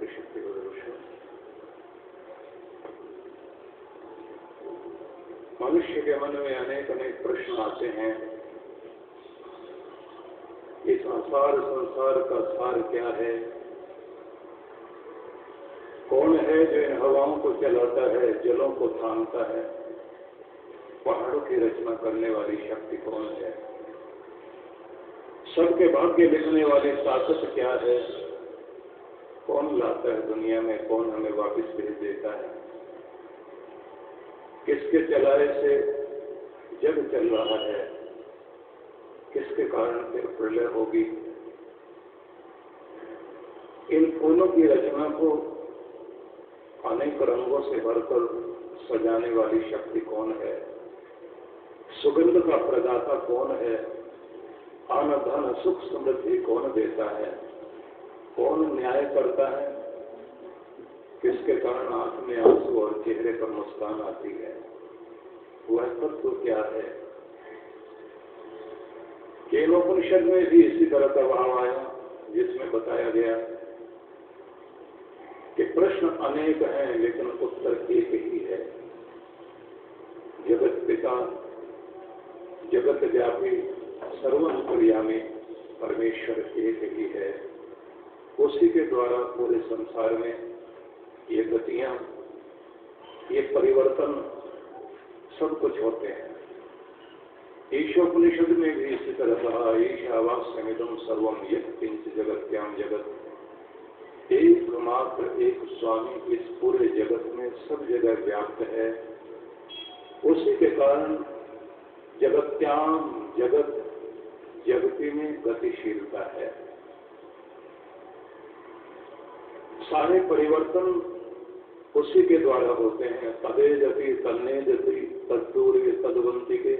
शक्ति गुरु। मनुष्य के मन में अनेक अनेक प्रश्न आते हैं। इस संसार का सार क्या है? कौन है जो इन हवाओं को चलाता है, जलों को थामता है? पहाड़ों की रचना करने वाली शक्ति कौन है? सबके भाग्य लिखने वाली ताकत क्या है? कौन लाता है दुनिया में, कौन हमें वापस भेज देता है? किसके चलाए से जग चल रहा है? किसके कारण फिर प्रलय होगी? इन फूलों की रचना को अनेक रंगों से भरकर सजाने वाली शक्ति कौन है? सुगंध का प्रदाता कौन है? अन्न धन सुख समृद्धि कौन देता है? कौन न्याय करता है? किसके कारण आंख में आंसू और चेहरे पर मुस्कान आती है? वह तत्व क्या है? केनोपनिषद में भी इसी तरह का भाव आया, जिसमें बताया गया कि प्रश्न अनेक हैं लेकिन उत्तर एक ही है। जगत पिता, जगत व्यापी, सर्वंतर्यामी परमेश्वर एक ही है। उसी के द्वारा पूरे संसार में ये गतियां, ये परिवर्तन सब कुछ होते हैं। ईशोपनिषद में भी इसी तरह कहा, ईशावास्यमिदं सर्वम यत्किंच जगत्याम जगत। एकमात्र एक स्वामी इस पूरे जगत में सब जगह व्याप्त है। उसी के कारण जगत्याम जगत, जगती में गतिशीलता है। सारे परिवर्तन उसी के द्वारा होते हैं। तदेजति तन्नेजति तद्दूर्य तद्वंती के।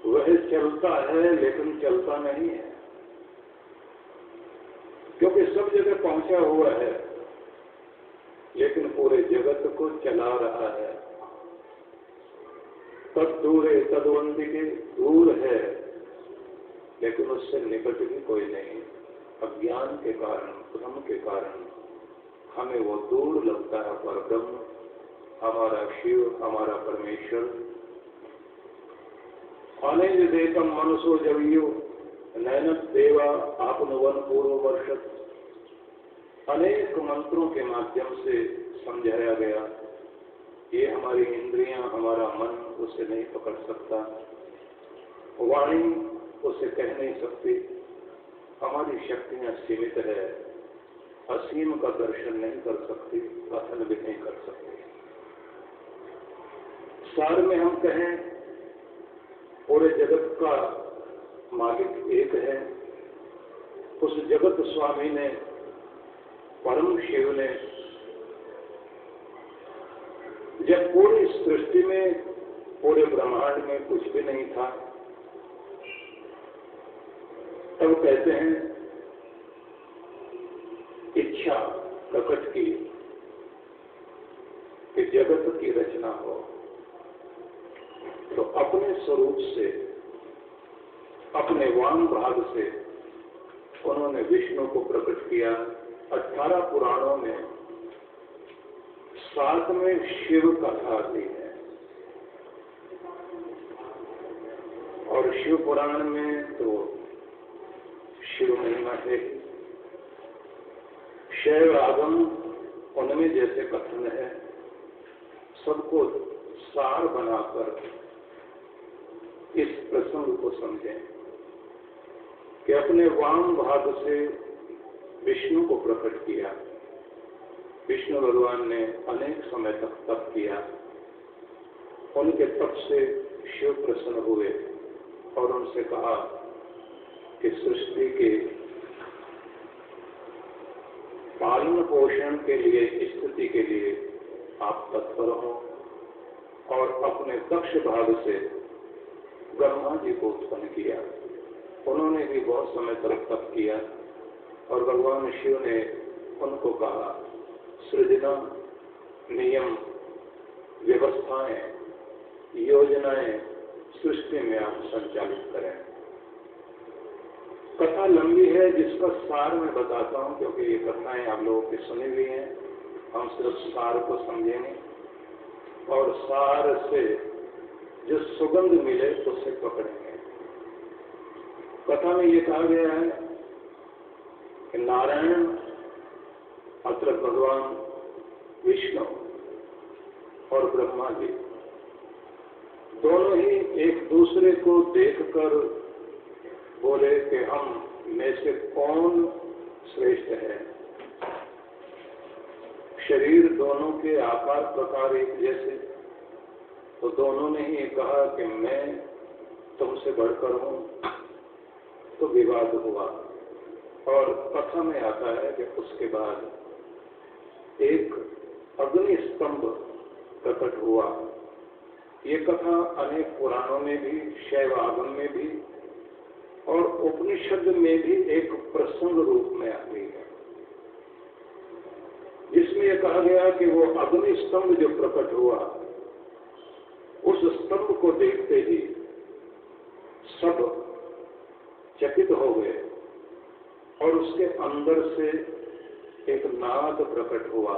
वह चलता है लेकिन चलता नहीं है, क्योंकि सब जगह पहुंचा हुआ है, लेकिन पूरे जगत को चला रहा है। तद्दूर तद्वंती के, दूर है लेकिन उससे निकट भी कोई नहीं। अज्ञान के कारण, भ्रम के कारण हमें वो दूर लगता है, पर ब्रह्म, हमारा शिव, हमारा परमेश्वर। अनेज देकम मनुष्यो जवियो नैनत देवा आपनुवन पूर्व वर्षत। अनेक मंत्रों के माध्यम से समझाया गया। ये हमारी इंद्रियां, हमारा मन उसे नहीं पकड़ सकता, वाणी उसे कह नहीं सकती। हमारी शक्तियां सीमित है, असीम का दर्शन नहीं कर सकती, कथन भी नहीं कर सकती। सार में हम कहें, पूरे जगत का मालिक एक है। उस जगत स्वामी ने, परम शिव ने, जब पूरी सृष्टि में, पूरे ब्रह्मांड में कुछ भी नहीं था, तब कहते हैं इच्छा प्रकट की कि जगत की रचना हो। तो अपने स्वरूप से, अपने वाम भाग से उन्होंने विष्णु को प्रकट किया। 18 पुराणों में 7 में शिव कथा आती है, और शिव पुराण में तो शिव महिमा है। शैव आगम उनमें जैसे कथन है, सबको सार बनाकर इस प्रसंग को समझें कि अपने वाम भाग से विष्णु को प्रकट किया। विष्णु भगवान ने अनेक समय तक तप किया। उनके तप से शिव प्रसन्न हुए और उनसे कहा कि सृष्टि के पालन पोषण के लिए, स्थिति के लिए आप तत्पर हो। और अपने दक्ष भाग से ब्रह्मा जी को उत्पन्न किया। उन्होंने भी बहुत समय तक तप किया और भगवान शिव ने उनको कहा, सृजना, नियम, व्यवस्थाएं, योजनाएं सृष्टि में आप संचालित करें। कथा लंबी है, जिसका सार मैं बताता हूं, क्योंकि ये कथाएं आप लोगों की सुनी हुई हैं। हम सिर्फ सार को समझेंगे और सार से जो सुगंध मिले उसे पकड़ेंगे। कथा में ये कहा गया है कि नारायण अत्र भगवान विष्णु और ब्रह्मा जी दोनों ही एक दूसरे को देखकर बोले कि हम में से कौन श्रेष्ठ है। शरीर दोनों के आकार प्रकार एक जैसे, तो दोनों ने ही कहा कि मैं तुमसे बढ़कर हूं। तो विवाद हुआ और कथा में आता है कि उसके बाद एक अग्नि स्तंभ प्रकट हुआ। ये कथा अनेक पुराणों में भी, शैव आगम में भी और उपनिषद में भी एक प्रसंग रूप में आती है, जिसमें यह कहा गया कि वो अग्नि स्तंभ जो प्रकट हुआ, उस स्तंभ को देखते ही सब चकित हो गए और उसके अंदर से एक नाद प्रकट हुआ।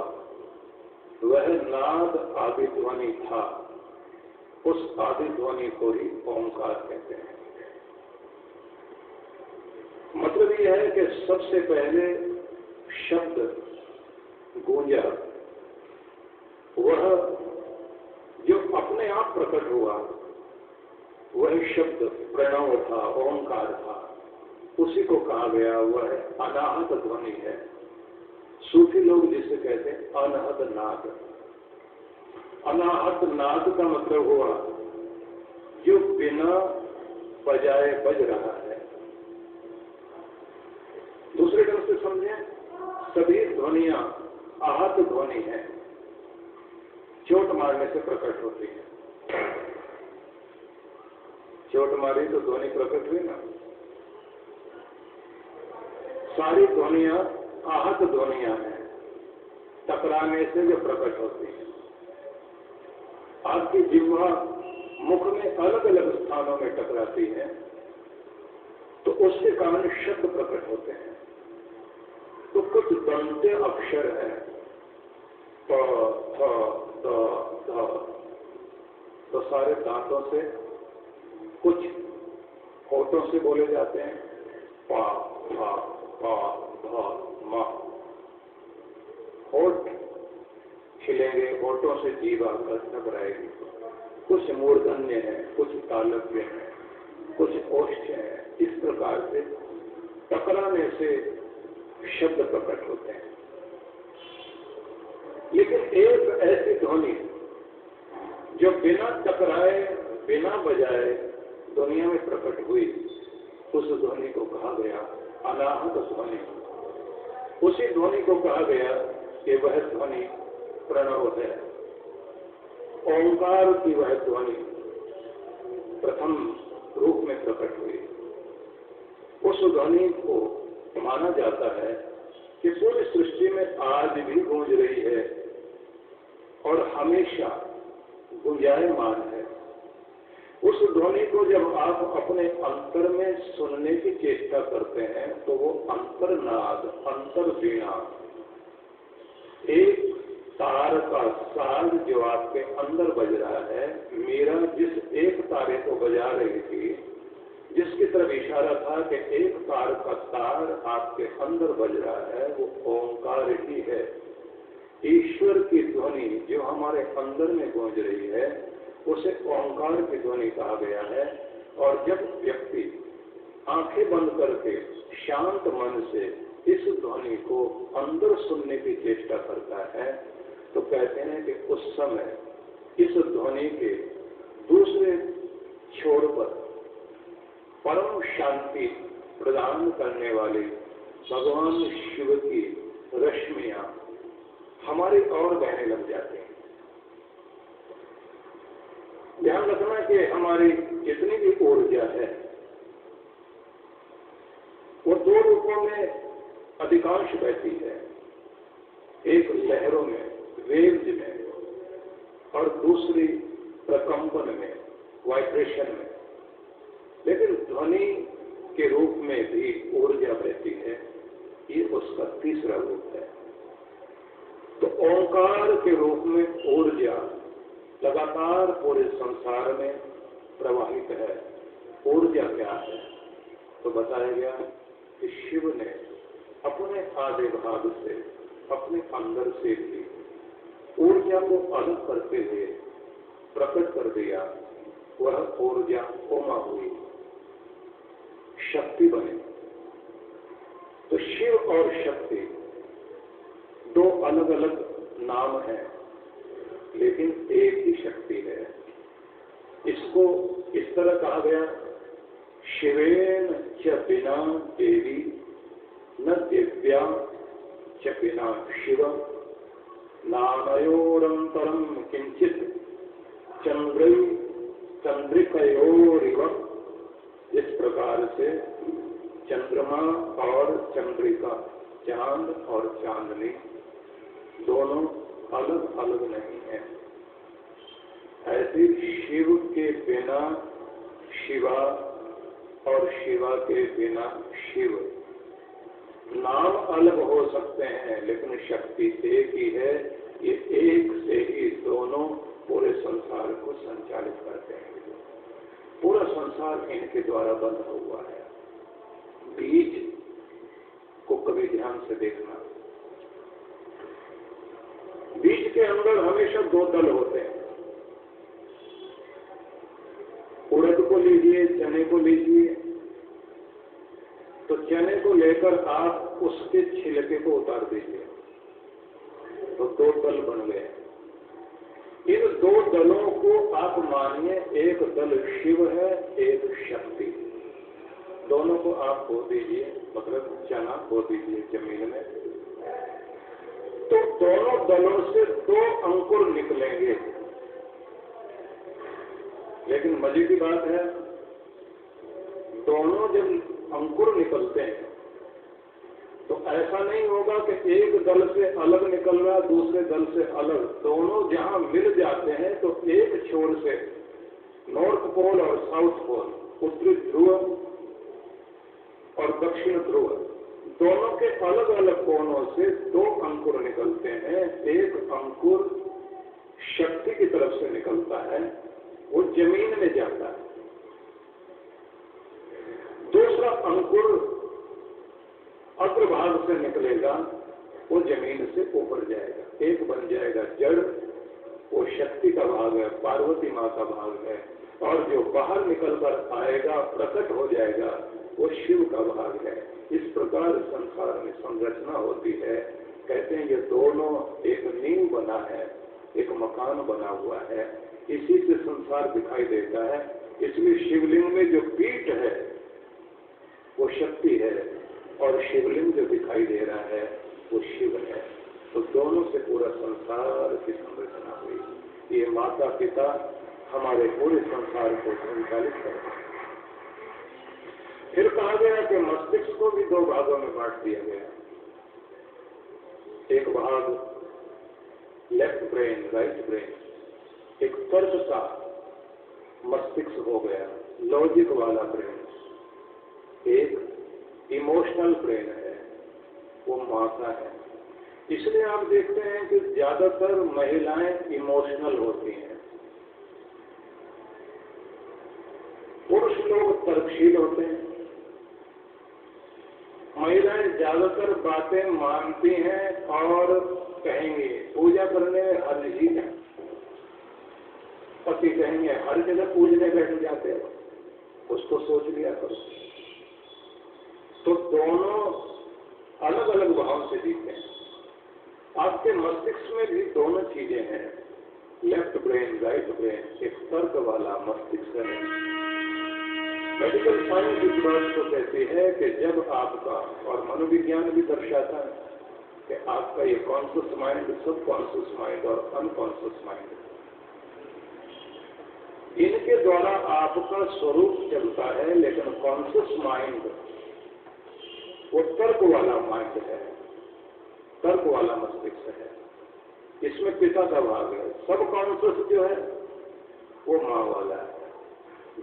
वह नाद आदि ध्वनि था। उस आदि ध्वनि को ही ओंकार कहते हैं। मतलब यह है कि सबसे पहले शब्द गूंजा, वह जो अपने आप प्रकट हुआ, वह शब्द प्रणव था, ओंकार था। उसी को कहा गया वह अनाहत ध्वनि है। सूफी लोग जिसे कहते हैं अनहद नाद। अनाहत नाद का मतलब हुआ जो बिना बजाए बज रहा है। दूसरे ढंग से समझें, सभी ध्वनियां आहत ध्वनि है, चोट मारने से प्रकट होती है। चोट मारी तो ध्वनि प्रकट हुई ना। सारी ध्वनियां आहत ध्वनियां हैं, टकराने से जो प्रकट होती है। आपकी जिह्वा मुख में अलग अलग स्थानों में टकराती है, तो उसके कारण शब्द प्रकट होते हैं। तो कुछ दंत्य अक्षर है, प, थ, द, ध, तो सारे दांतों से, कुछ होठों से बोले जाते हैं, पा, फा, पा, भ, म। होठ खिलेंगे, होठों से जीभ आकर टकराएगी। कुछ मूर्धन्य है, कुछ तालव्य है, कुछ ओष्ठ है। इस प्रकार से टकराने से शब्द प्रकट होते हैं। लेकिन एक ऐसी ध्वनि जो बिना टकराए, बिना बजाए दुनिया में प्रकट हुई, उस ध्वनि को कहा गया अनाहत ध्वनि। उसी ध्वनि को कहा गया कि वह ध्वनि प्रणव है। ओंकार की वह ध्वनि प्रथम रूप में प्रकट हुई। उस ध्वनि को माना जाता है कि पूरी सृष्टि में आज भी गूंज रही है और हमेशा गुंजायमान है। उस ध्वनि को जब आप अपने अंतर में सुनने की चेष्टा करते हैं, तो वो अंतरनाद, अंतरवीणा, एक तार का साज जो आपके अंदर बज रहा है। मीरा जिस एक तारे को बजा रही थी, जिसकी तरफ इशारा था कि एक तार का तार आपके अंदर बज रहा है, वो ओंकार ही है। ईश्वर की ध्वनि जो हमारे अंदर में गूंज रही है, उसे ओंकार की ध्वनि कहा गया है। और जब व्यक्ति आंखें बंद करके शांत मन से इस ध्वनि को अंदर सुनने की चेष्टा करता है, तो कहते हैं कि उस समय इस ध्वनि के दूसरे छोर पर परम शांति प्रदान करने वाली भगवान शिव की रश्मियां हमारी ओर बहने लग जाती हैं। ध्यान रखना कि हमारी जितनी भी ऊर्जा है, वो दो रूपों में अधिकांश बहती है। एक लहरों में, वेव्स में, और दूसरी प्रकंपन में, वाइब्रेशन में। लेकिन ध्वनि के रूप में भी लगातार पूरे संसार में प्रवाहित है। ऊर्जा क्या है? तो बताया गया कि शिव ने अपने आधे भाग से, अपने अंदर से भी ऊर्जा को अलग करते हुए प्रकट कर दिया। वह ऊर्जा उमा हुई, शक्ति बने। तो शिव और शक्ति दो अलग अलग नाम हैं, लेकिन एक ही शक्ति है। इसको इस तरह कहा गया, शिवेन च बिना देवी न दिव्या च बिना शिव नानयोरंतरम किंचित चंद्रिकयोरिव। इस प्रकार से चंद्रमा और चंद्रिका, चांद और चांदनी दोनों अलग अलग नहीं है। ऐसे शिव के बिना शिवा और शिवा के बिना शिव। नाम अलग हो सकते हैं, लेकिन शक्ति एक ही है। ये एक से ही दोनों पूरे संसार को संचालित करते हैं। पूरा संसार इनके द्वारा बंधा हुआ है। बीज को कभी ध्यान से देखना, बीज के अंदर हमेशा दो दल होते हैं। उड़द को लीजिए, चने को लीजिए, तो चने को लेकर आप उसके छिलके को उतार दीजिए, तो दो दल बन गए। इन दो दलों को आप मानिए, एक दल शिव है, एक शक्ति। दोनों को आप बो दीजिए, मतलब चना बो दीजिए जमीन में, तो दोनों दलों से दो अंकुर निकलेंगे। लेकिन मजे की बात है, दोनों जब अंकुर निकलते हैं तो ऐसा नहीं होगा कि एक दल से अलग निकल रहा, दूसरे दल से अलग। दोनों जहां मिल जाते हैं तो एक छोर से, नॉर्थ पोल और साउथ पोल, उत्तरी ध्रुव और दक्षिण ध्रुव, दोनों के अलग अलग कोनों से दो अंकुर निकलते हैं। एक अंकुर शक्ति की तरफ से निकलता है, वो जमीन में जाता है। दूसरा अंकुर अग्रभाग से निकलेगा, वो जमीन से ऊपर जाएगा। एक बन जाएगा जड़, वो शक्ति का भाग है, पार्वती माँ का भाग है। और जो बाहर निकलकर आएगा, प्रकट हो जाएगा, वो शिव का भाग है। इस प्रकार संसार में संरचना होती है। कहते हैं ये दोनों एक नींव बना है, एक मकान बना हुआ है। इसी से संसार दिखाई देता है। इसलिए शिवलिंग में जो पीठ है वो शक्ति है, और शिवलिंग जो दिखाई दे रहा है वो शिव है। तो दोनों से पूरा संसार की संरचना हुई। ये माता पिता हमारे पूरे संसार को संचालित करते हैं। फिर कहा गया कि मस्तिष्क को भी दो भागों में बांट दिया गया। एक भाग लेफ्ट ब्रेन, राइट ब्रेन, एक तर्क का मस्तिष्क हो गया, लॉजिक वाला ब्रेन। एक इमोशनल ब्रेन है, वो माता है। इसलिए आप देखते हैं कि ज्यादातर महिलाएं इमोशनल होती हैं, पुरुष लोग तर्कशील होते हैं। महिलाएं ज्यादातर बातें मानती हैं और कहेंगे पूजा करने में हर चीज है। पति कहेंगे हर जगह पूजने बैठ जाते हो, उसको सोच लिया करो। तो दोनों अलग अलग भाव से जीते हैं। आपके मस्तिष्क में भी दोनों चीजें हैं, लेफ्ट ब्रेन, राइट ब्रेन। एक तर्क वाला मस्तिष्क है। मेडिकल साइंस इस बात को कहती है कि जब आपका, और मनोविज्ञान भी दर्शाता है कि आपका ये कॉन्शियस माइंड, सब कॉन्शियस माइंड और अनकॉन्शियस माइंड, इनके द्वारा आपका स्वरूप चलता है। लेकिन कॉन्शियस माइंड वो तर्क वाला माइंड है, तर्क वाला मस्तिष्क है। इसमें पिता का भाग है। सब कॉन्शियस जो है वो माँ वाला है।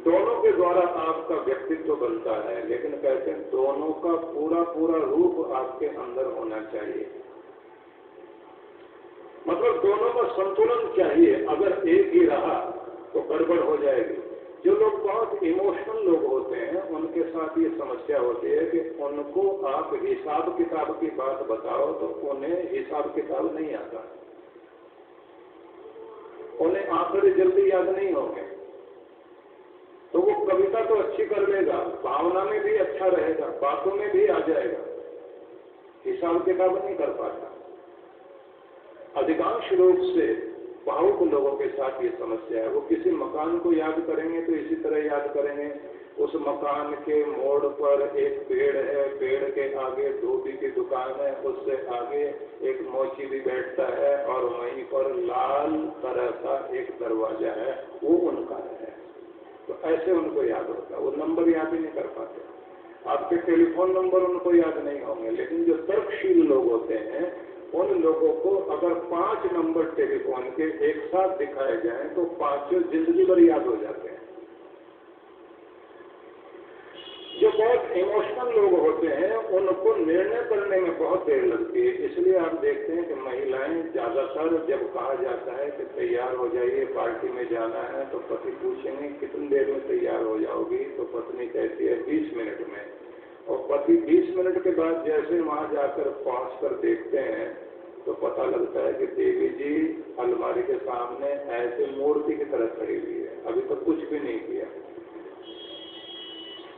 दोनों के द्वारा आपका व्यक्तित्व बनता है। लेकिन कहते हैं दोनों का पूरा पूरा रूप आपके अंदर होना चाहिए। मतलब पर दोनों का संतुलन चाहिए। अगर एक ही रहा तो गड़बड़ हो जाएगी। जो लोग बहुत इमोशनल लोग होते हैं उनके साथ ये समस्या होती है कि उनको आप हिसाब किताब की बात बताओ तो उन्हें हिसाब किताब नहीं आता, उन्हें आंकड़े जल्दी याद नहीं होंगे। तो वो कविता तो अच्छी कर लेगा, भावना में भी अच्छा रहेगा, बातों में भी आ जाएगा, हिसाब किताब नहीं कर पाता। अधिकांश रूप से भावुक लोगों के साथ ये समस्या है। वो किसी मकान को याद करेंगे तो इसी तरह याद करेंगे, उस मकान के मोड़ पर एक पेड़ है, पेड़ के आगे धोबी की दुकान है, उससे आगे एक मोची भी बैठता है और वहीं पर लाल तरह का एक दरवाजा है, वो उनका है। तो ऐसे उनको याद होता है, वो नंबर याद ही नहीं कर पाते। आपके टेलीफोन नंबर उनको याद नहीं होंगे। लेकिन जो तर्कशील लोग होते हैं उन लोगों को अगर 5 नंबर टेलीफोन के एक साथ दिखाए जाएं तो पांचों जिंदगी भर याद हो जाते हैं। जो बहुत इमोशनल लोग होते हैं उनको निर्णय करने में बहुत देर लगती है। इसलिए आप देखते हैं कि महिलाएं ज्यादातर जब कहा जाता है कि तैयार हो जाइए पार्टी में जाना है तो पति पूछेंगे कितनी देर में तैयार हो जाओगी, तो पत्नी कहती है 20 मिनट में। और पति 20 मिनट के बाद जैसे वहां जाकर पहुंच कर देखते हैं तो पता लगता है कि देवी जी अलमारी के सामने ऐसे मूर्ति की तरह खड़ी हुई है, अभी तक कुछ भी नहीं किया।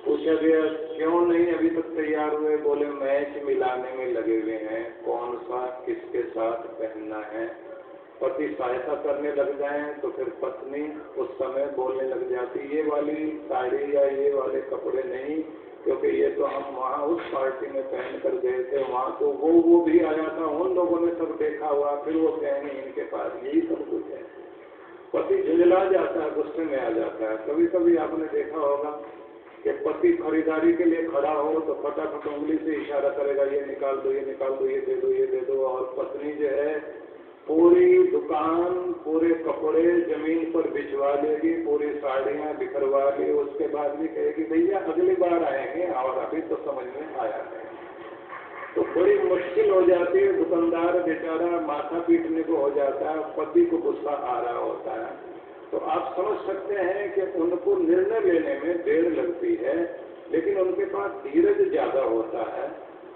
पूछा गया क्यों नहीं अभी तक तैयार हुए, बोले मैच मिलाने में लगे हुए हैं, कौन सा किसके साथ पहनना है। पति सहायता करने लग जाए तो फिर पत्नी उस समय बोलने लग जाती ये वाली साड़ी या ये वाले कपड़े नहीं, क्योंकि ये तो हम वहाँ उस पार्टी में पहन कर गए थे, वहाँ तो वो भी आया था, उन लोगों ने सब देखा हुआ, फिर वो कहेंगे इनके पास यही सब कुछ है। पति झुंझला जाता है, गुस्से में आ जाता है। कभी कभी आपने देखा होगा कि पति खरीदारी के लिए खड़ा हो तो फटाफट उंगली से इशारा करेगा ये निकाल दो, ये निकाल दो, ये दे दो, ये दे दो। और पत्नी जो है पूरी दुकान, पूरे कपड़े जमीन पर बिछवा लेगी, पूरी साड़ियां बिखरवा ली, उसके बाद भी कहेगी भैया अगली बार आएंगे और अभी तो समझ में आया है। तो बड़ी मुश्किल हो जाती है, दुकानदार बेचारा माथा पीटने को हो जाता है, पति को गुस्सा आ रहा होता है। तो आप समझ सकते हैं कि उनको निर्णय लेने में देर लगती है, लेकिन उनके पास धीरज ज्यादा होता है।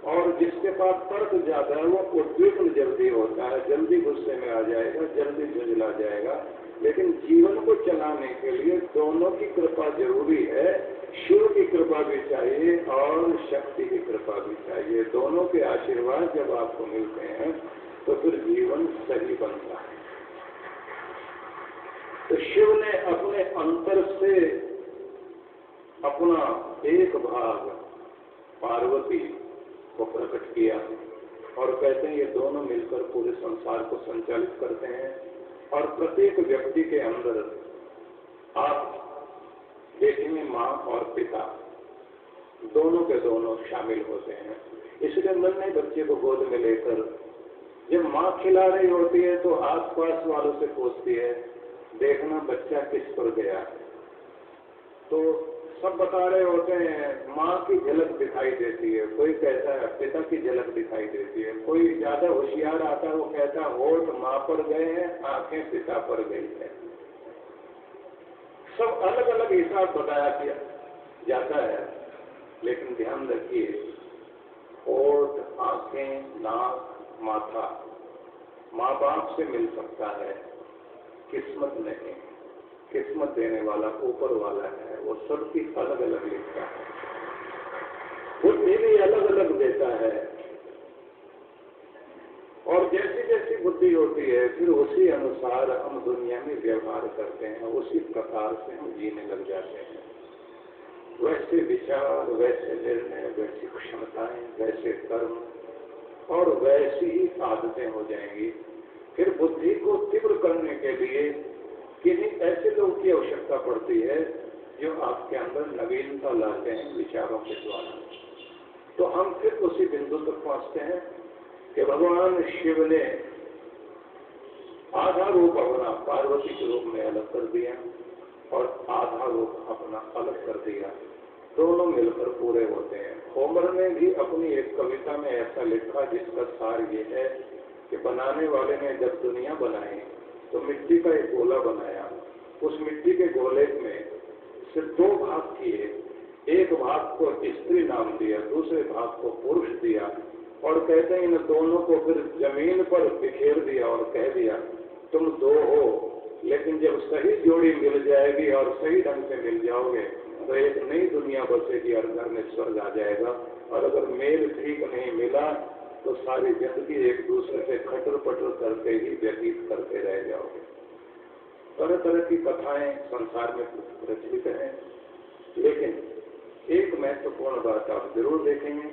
और जिसके पास तर्क ज्यादा है वो उद्विग्न जल्दी होता है, जल्दी गुस्से में आ जाएगा, जल्दी झुंझला जाएगा। लेकिन जीवन को चलाने के लिए दोनों की कृपा जरूरी है। शिव की कृपा भी चाहिए और शक्ति की कृपा भी चाहिए। दोनों के आशीर्वाद जब आपको मिलते हैं तो फिर जीवन सही बनता है। तो शिव ने अपने अंतर से अपना एक भाग पार्वती को प्रकट किया और कहते हैं ये दोनों मिलकर पूरे संसार को संचालित करते हैं। और प्रत्येक व्यक्ति के अंदर आप देखेंगे माँ और पिता दोनों के दोनों शामिल होते हैं। इसलिए नन्हे बच्चे को गोद में लेकर जब माँ खिला रही होती है तो आसपास वालों से पूछती है देखना बच्चा किस पर गया है। तो सब बता रहे होते हैं माँ की झलक दिखाई देती है, कोई कहता है पिता की झलक दिखाई देती है, कोई ज्यादा होशियार आता है वो कहता है होठ माँ पर गए हैं, आंखें पिता पर गई है। सब अलग अलग हिसाब बताया किया जाता है। लेकिन ध्यान रखिए होठ, आंखें, नाक, माथा माँ बाप से मिल सकता है, किस्मत नहीं। किस्मत देने वाला ऊपर वाला है, वो सबकी अलग अलग लिखता है, बुद्धि भी अलग अलग देता है। और जैसी जैसी बुद्धि होती है फिर उसी अनुसार हम दुनिया में व्यवहार करते हैं, उसी प्रकार से हम जीने लग जाते हैं। वैसे विचार, वैसे निर्णय, वैसी क्षमताएं, वैसे कर्म और वैसी ही आदतें हो जाएंगी। फिर बुद्धि को तीव्र करने के लिए किन्हीं ऐसे लोग की आवश्यकता पड़ती है जो आपके अंदर नवीनता लाते हैं विचारों के द्वारा। तो हम फिर उसी बिंदु तक पहुंचते हैं कि भगवान शिव ने आधा रूप अपना पार्वती के रूप में अलग कर दिया और आधा रूप अपना अलग कर दिया, दोनों मिलकर पूरे होते हैं। होमर ने भी अपनी एक कविता में ऐसा लिखा जिसका सार ये है कि बनाने वाले ने जब दुनिया बनाई तो मिट्टी का एक गोला बनाया, उस मिट्टी के गोले में से दो भाग किए, एक भाग को स्त्री नाम दिया, दूसरे भाग को पुरुष दिया, और कहते हैं इन दोनों को फिर जमीन पर बिखेर दिया और कह दिया तुम दो हो, लेकिन जब सही जोड़ी मिल जाएगी और सही ढंग से मिल जाओगे तो एक नई दुनिया बसेगी और घर में स्वर्ग आ जाएगा। और अगर मेल ठीक नहीं मिला तो सारी जिंदगी एक दूसरे से खटर पटर करके ही व्यतीत करते रह जाओगे। तरह तरह की कथाएं संसार में प्रचलित हैं, लेकिन एक महत्वपूर्ण बात आप जरूर देखेंगे,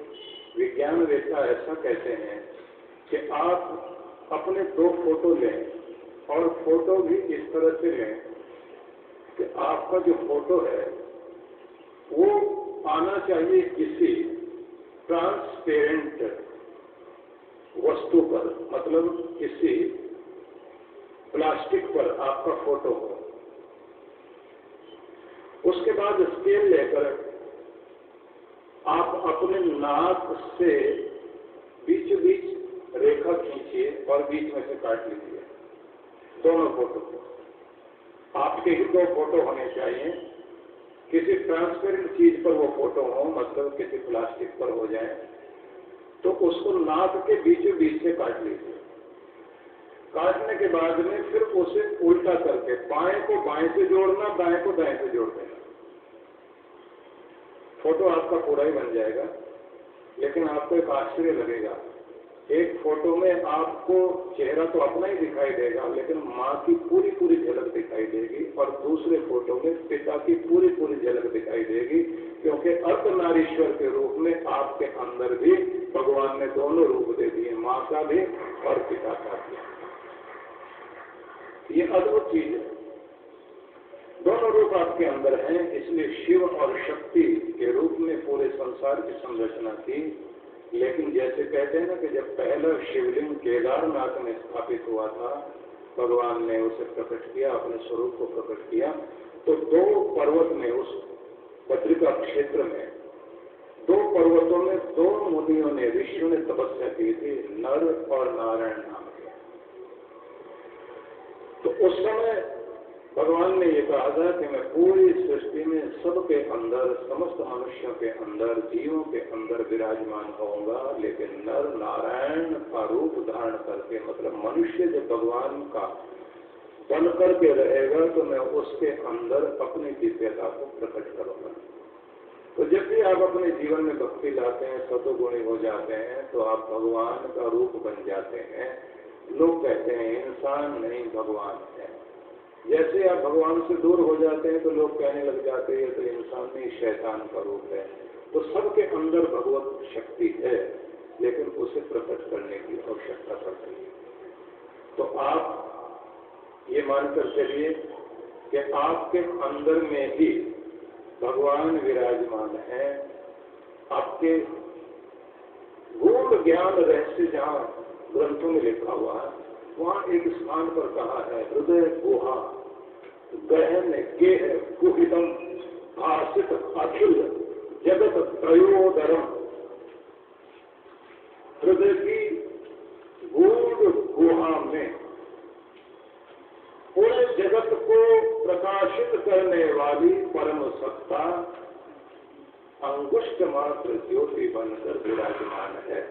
विज्ञान वेत्ता ऐसा कहते हैं कि आप अपने दो फोटो लें और फोटो भी इस तरह से लें कि आपका जो फोटो है वो आना चाहिए किसी ट्रांसपेरेंट वस्तु पर, मतलब किसी प्लास्टिक पर आपका फोटो हो। उसके बाद स्केल लेकर आप अपने नाक से बीच बीच रेखा खींचिए और बीच में से काट लीजिए दोनों फोटो को। आपके ही दो फोटो होने चाहिए, किसी ट्रांसपेरेंट चीज पर वो फोटो हो, मतलब किसी प्लास्टिक पर हो जाए, तो उसको नाक के बीचों बीच से काट लीजिए। काटने के बाद में फिर उसे उल्टा करके बाएं को बाएं से जोड़ना, दाएं को दाएं से जोड़ देना। फोटो आपका पूरा ही बन जाएगा, लेकिन आपको एक आश्चर्य लगेगा। एक फोटो में आपको चेहरा तो अपना ही दिखाई देगा, लेकिन माँ की पूरी पूरी झलक दिखाई देगी, और दूसरे फोटो में पिता की पूरी पूरी झलक दिखाई देगी, क्योंकि अर्धनारीश्वर के रूप में आपके अंदर भी भगवान ने दोनों रूप दे दिए, माँ का भी और पिता का भी। ये अद्भुत चीज है, दोनों रूप आपके अंदर हैं, इसलिए शिव और शक्ति के रूप में पूरे संसार की संरचना की। लेकिन जैसे कहते हैं ना कि जब पहला शिवलिंग केदारनाथ में स्थापित हुआ था, भगवान ने उसे प्रकट किया, अपने स्वरूप को प्रकट किया, तो दो पर्वत में, उस बद्रिका क्षेत्र में दो पर्वतों में दो मुनियों ने, ऋषियों ने तपस्या की थी, नर और नारायण नाम के। तो उस समय भगवान ने ये कहा था कि मैं पूरी सृष्टि में सबके अंदर, समस्त मनुष्यों के अंदर, जीवों के अंदर विराजमान होऊंगा, लेकिन नर नारायण का रूप धारण करके, मतलब मनुष्य जब भगवान का बन करके रहेगा तो मैं उसके अंदर अपनी दिव्यता को प्रकट करूंगा। तो जब भी आप अपने जीवन में भक्ति लाते हैं, सतोगुणी हो जाते हैं, तो आप भगवान का रूप बन जाते हैं। लोग कहते हैं इंसान नहीं भगवान है। जैसे आप भगवान से दूर हो जाते हैं तो लोग कहने लग जाते हैं तो इंसान नहीं शैतान का रूप है। तो सबके अंदर भगवत शक्ति है, लेकिन उसे प्रकट करने की आवश्यकता पड़ती है। तो आप ये मानकर चलिए कि आपके अंदर में ही भगवान विराजमान है। आपके गूढ़ ज्ञान रहस्य जहां ग्रंथों में लिखा हुआ है, वहां एक स्थान पर कहा है, हृदय गुहा गहन गेह गुहितम भाषित अखिल जगत त्रयोदरम। हृदय की गूढ़ गुहा में पूरे जगत को प्रकाशित करने वाली परम सत्ता अंगुष्ठ मात्र ज्योति बनकर विराजमान है।